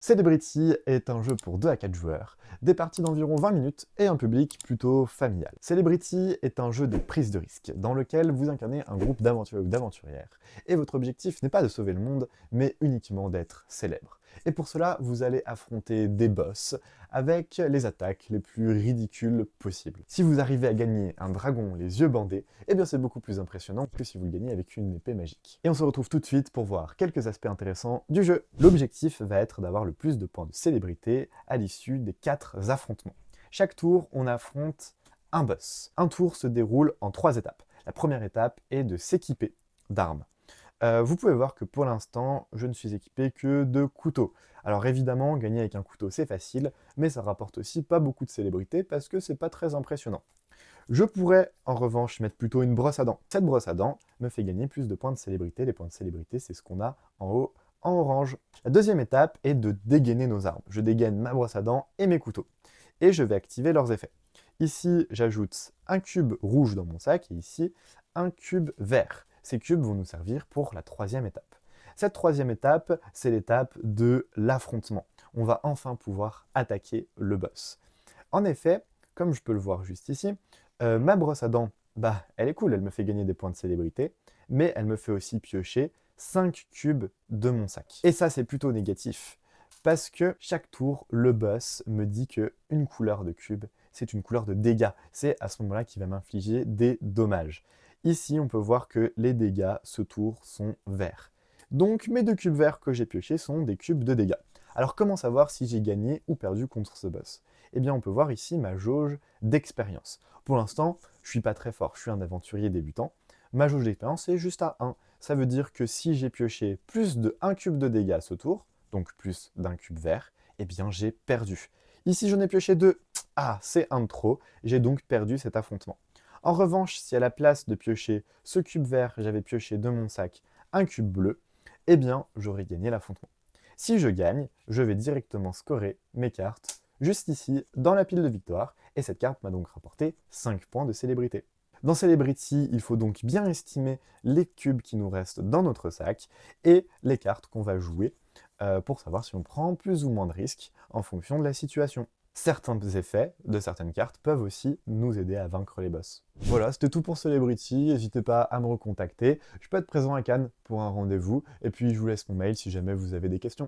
Celebrity est un jeu pour 2 à 4 joueurs, des parties d'environ 20 minutes et un public plutôt familial. Celebrity est un jeu de prise de risque, dans lequel vous incarnez un groupe d'aventuriers ou d'aventurières, et votre objectif n'est pas de sauver le monde, mais uniquement d'être célèbre. Et pour cela, vous allez affronter des boss avec les attaques les plus ridicules possibles. Si vous arrivez à gagner un dragon les yeux bandés, eh bien c'est beaucoup plus impressionnant que si vous le gagnez avec une épée magique. Et on se retrouve tout de suite pour voir quelques aspects intéressants du jeu. L'objectif va être d'avoir le plus de points de célébrité à l'issue des 4 affrontements. Chaque tour, on affronte un boss. Un tour se déroule en 3 étapes. La première étape est de s'équiper d'armes. Vous pouvez voir que pour l'instant, je ne suis équipé que de couteaux. Alors évidemment, gagner avec un couteau c'est facile, mais ça rapporte aussi pas beaucoup de célébrité parce que c'est pas très impressionnant. Je pourrais en revanche mettre plutôt une brosse à dents. Cette brosse à dents me fait gagner plus de points de célébrité. Les points de célébrité, c'est ce qu'on a en haut en orange. La deuxième étape est de dégainer nos armes. Je dégaine ma brosse à dents et mes couteaux. Et je vais activer leurs effets. Ici, j'ajoute un cube rouge dans mon sac et ici, un cube vert. Ces cubes vont nous servir pour la troisième étape. Cette troisième étape, c'est l'étape de l'affrontement. On va enfin pouvoir attaquer le boss. En effet, comme je peux le voir juste ici, ma brosse à dents, elle est cool, elle me fait gagner des points de célébrité, mais elle me fait aussi piocher 5 cubes de mon sac. Et ça, c'est plutôt négatif, parce que chaque tour, le boss me dit que une couleur de cube, c'est une couleur de dégâts. C'est à ce moment-là qu'il va m'infliger des dommages. Ici, on peut voir que les dégâts, ce tour, sont verts. Donc, mes 2 cubes verts que j'ai piochés sont des cubes de dégâts. Alors, comment savoir si j'ai gagné ou perdu contre ce boss? Eh bien, on peut voir ici ma jauge d'expérience. Pour l'instant, je suis pas très fort, je suis un aventurier débutant. Ma jauge d'expérience est juste à 1. Ça veut dire que si j'ai pioché plus de 1 cube de dégâts à ce tour, donc plus d'un cube vert, eh bien j'ai perdu. Ici, j'en ai pioché 2. Ah, c'est un de trop, j'ai donc perdu cet affrontement. En revanche, si à la place de piocher ce cube vert, j'avais pioché de mon sac un cube bleu, eh bien, j'aurais gagné l'affrontement. Si je gagne, je vais directement scorer mes cartes juste ici, dans la pile de victoire, et cette carte m'a donc rapporté 5 points de célébrité. Dans Celebrity, il faut donc bien estimer les cubes qui nous restent dans notre sac et les cartes qu'on va jouer pour savoir si on prend plus ou moins de risques en fonction de la situation. Certains effets de certaines cartes peuvent aussi nous aider à vaincre les boss. Voilà, c'était tout pour Celebrity, n'hésitez pas à me recontacter. Je peux être présent à Cannes pour un rendez-vous, et puis je vous laisse mon mail si jamais vous avez des questions.